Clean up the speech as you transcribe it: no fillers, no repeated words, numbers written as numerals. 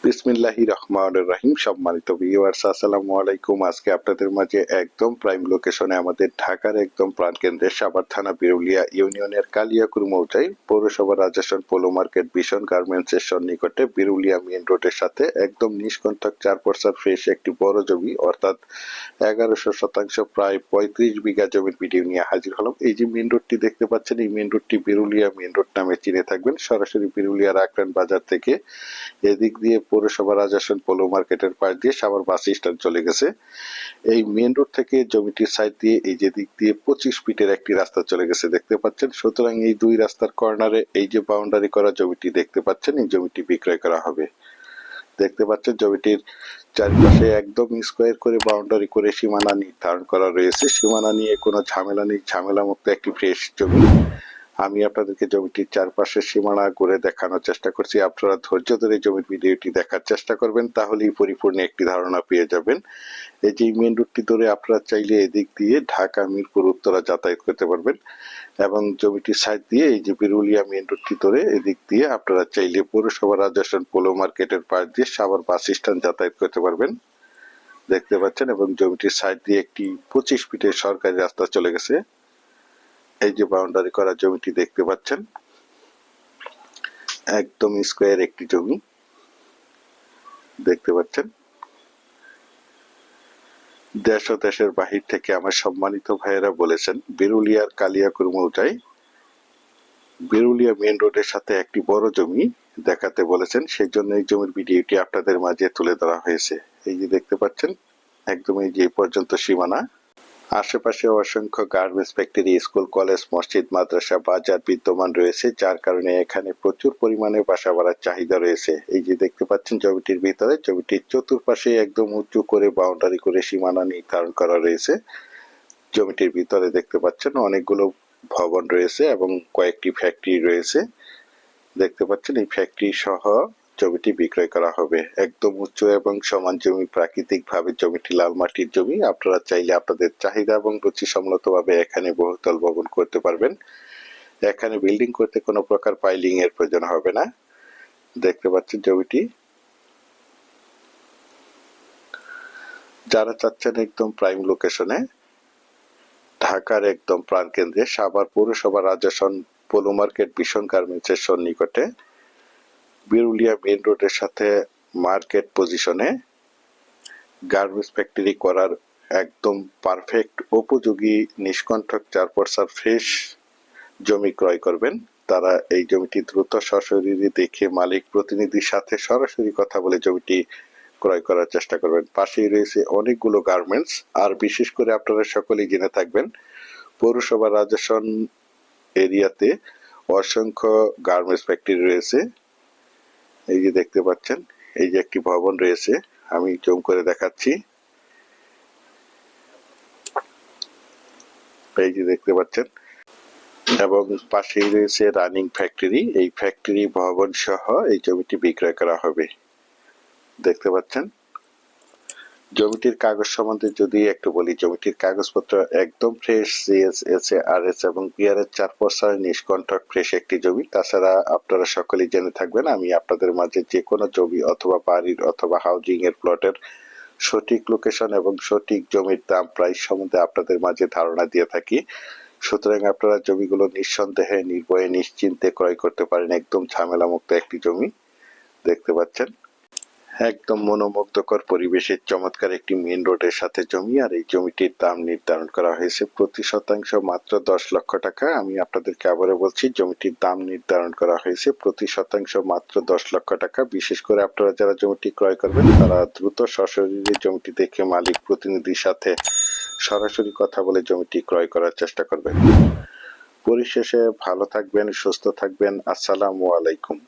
বিসমিল্লাহির রহমানির রহিম। সম্মানিত ভিউয়ার্স, আসসালামু আলাইকুম। আজকে আপনাদের মাঝে একদম প্রাইম লোকেশনে আমাদের ঢাকার একদম প্রাণকেন্দ্রে সাভার থানা বিরুলিয়া ইউনিয়নের কালিয়াকুর মৌজায় পৌরসভা রাজস্থান পোলো মার্কেট ভীষণ গার্মেন্টসের সন্নিকটে বিরুলিয়া মেইন রোডের সাথে একদম নিষ্কণ্টক 4% ফ্রেশ একটি বড় জমি অর্থাৎ 1100 প্রায় 35 বিঘা জমির ভিডিও নিয়ে হাজির হলাম। এই যে মেইন রোডটি দেখতে পাচ্ছেন, এই মেইন রোডটি বিরুলিয়া মেইন রোড নামে চিনে থাকবেন। সরাসরি বিরুলিয়ার আকরান বাজার থেকে এদিক দিয়ে পৌরসভা রাজস্থান পোলো মার্কেটের পাশ দিয়ে সাভার বাস স্ট্যান্ড চলে গেছে। এই মেইন রোড থেকে জমিটির সাইড দিয়ে এই যে দিক দিয়ে 25 ফিটের একটি রাস্তা চলে গেছে দেখতে পাচ্ছেন। সুতরাং এই দুই রাস্তার কর্নারে এই যে বাউন্ডারি করা জমিটি দেখতে পাচ্ছেন, এই জমিটি বিক্রয় করা হবে। দেখতে পাচ্ছেন জমিটির চারপাশে একদম স্কোয়ার করে বাউন্ডারি করে সীমানা নির্ধারণ করা রয়েছে। সীমানা নিয়ে কোনো ঝামেলা নেই, ঝামেলা মুক্ত একটি ফ্রেশ জমি। আমি আপনাদেরকে জমিটির চারপাশে সীমানা করে দেখানোর চেষ্টা করছি। আপনারা ধৈর্য ধরে জমির ভিডিওটি দেখার চেষ্টা করবেন, তাহলেই পরিপূর্ণ একটি ধারণা পেয়ে যাবেন। এই যে মেইন রোডটি ধরে আপনারা চাইলে এদিক দিয়ে ঢাকা মিরপুর উত্তরা যাতায়াত করতে পারবেন এবং জমিটির সাইড দিয়ে এই যে বিরুলিয়া মেইন রোডটি ধরে এদিক দিয়ে আপনারা চাইলে পৌরসভা রাজস্থান পোলো মার্কেটের পাশ দিয়ে সাভার বাস স্ট্যান্ড যাতায়াত করতে পারবেন দেখতে পাচ্ছেন। এবং জমিটির সাইড দিয়ে একটি 25 ফিটের সরকারি রাস্তা চলে গেছে। এই যে বাউন্ডারি করা জমিটি দেখতে পাচ্ছেন, একদম স্কোয়ার একটি জমি দেখতে পাচ্ছেন। দেশ ও দেশের বাহির থেকে আমার সম্মানিত ভাইয়েরা বলেছেন বিরুলিয়ার কালিয়াকুর মৌজায় বিরুলিয়া মেইন রোডের সাথে একটি বড় জমি দেখাতে বলেছেন। সেই জন্য এই জমির ভিডিওটি আপনাদের মাঝে তুলে ধরা হয়েছে। এই যে দেখতে পাচ্ছেন একদম এই যে পর্যন্ত সীমানা, আশেপাশে অসংখ্য গার্মেন্টস ফ্যাক্টরি, স্কুল, কলেজ, মসজিদ, মাদ্রাসা, বাজার বিদ্যমান রয়েছে, যার কারণে এখানে প্রচুর পরিমাণে বাসা বাড়ার চাহিদা রয়েছে। এই যে দেখতে পাচ্ছেন জমিটির ভিতরে, জমিটির চতুর্পাশে একদম উঁচু করে বাউন্ডারি করে সীমানা নির্ধারণ করা রয়েছে। জমিটির ভিতরে দেখতে পাচ্ছেন অনেকগুলো ভবন রয়েছে এবং কয়েকটি ফ্যাক্টরি রয়েছে দেখতে পাচ্ছেন। এই ফ্যাক্টরি সহ জমিটি বিক্রয় করা হবে। একদম উচ্চ এবং সমান জমি, প্রাকৃতিক ভাবে জমিটি লাল মাটির জমি। আপনারা চাইলে আপনাদের চাহিদা এবং রুচি সম্মতভাবে এখানে বহুতল ভবন করতে পারবেন। এখানে বিল্ডিং করতে কোনো প্রকার পাইলিং এর প্রয়োজন হবে না। দেখতে পাচ্ছেন জমিটি। যারা চাচ্ছেন একদম প্রাইম লোকেশনে ঢাকার একদম প্রাণকেন্দ্রে সাভার পৌরসভা রাজস্থান পোলো মার্কেট ভীষণ গার্মেন্টসের সন্নিকটে বিরুলিয়া মেইন রোডের সাথে মার্কেট পজিশনে গার্মেন্টস ফ্যাক্টরি করার একদম পারফেক্ট উপযোগী নিষ্কণ্টক 4% ফ্রেশ জমি ক্রয় করবেন, তারা এই জমিটি দ্রুত সশরীরে দেখে মালিক প্রতিনিধির সাথে সরাসরি কথা বলে জমিটি ক্রয় করার চেষ্টা করবেন। পাশেই রয়েছে অনেকগুলো গার্মেন্টস। আর বিশেষ করে আপনারা সকলেই জেনে থাকবেন পৌরসভা রাজস্থান এরিয়াতে অসংখ্য গার্মেন্টস ফ্যাক্টরি রয়েছে। এই যে দেখতে পাচ্ছেন এই যে একটি ভবন রয়েছে, আমি জুম করে দেখাচ্ছি। এই যে দেখতে পাচ্ছেন এবং পাশেই রয়েছে রানিং ফ্যাক্টরি। এই ফ্যাক্টরি ভবন সহ এই জমিটি বিক্রয় করা হবে দেখতে পাচ্ছেন। জমিটির কাগজ সম্বন্ধে যদি একটু বলি, জমিটির কাগজপত্র একদম ফ্রেশ, CSS এবং PR 4% নিষ্কণ্টক ফ্রেশ একটি জমি। তাছাড়া আপনারা সকলেই জেনে থাকবেন আমি আপনাদের মাঝে যে কোনো জমি অথবা বাড়ির অথবা হাউজিং এর প্লটের সঠিক লোকেশন এবং সঠিক জমির দাম প্রাইস সম্বন্ধে আপনাদের মাঝে ধারণা দিয়ে থাকি। সুতরাং আপনারা জমিগুলো নিঃসন্দেহে নির্ভয়ে নিশ্চিন্তে ক্রয় করতে পারেন। একদম ঝামেলা মুক্ত একটি জমি দেখতে পাচ্ছেন। একদম মনোমুগ্ধকর পরিবেশের চমৎকার একটি মেইন রোডের সাথে জমি। আর এই জমিটির দাম নির্ধারণ করা হয়েছে প্রতি শতাংশ মাত্র 10 লক্ষ টাকা। আমি আপনাদেরকে আবারও বলছি, জমিটির দাম নির্ধারণ করা হয়েছে প্রতি শতাংশ মাত্র 10 লক্ষ টাকা। বিশেষ করে আপনারা যারা জমিটি ক্রয় করবেন তারা দ্রুত সশরীরে জমিটি দেখে মালিক প্রতিনিধির সাথে সরাসরি কথা বলে জমিটি ক্রয় করার চেষ্টা করবেন। পরিশেষে ভালো থাকবেন, সুস্থ থাকবেন। আসসালামু আলাইকুম।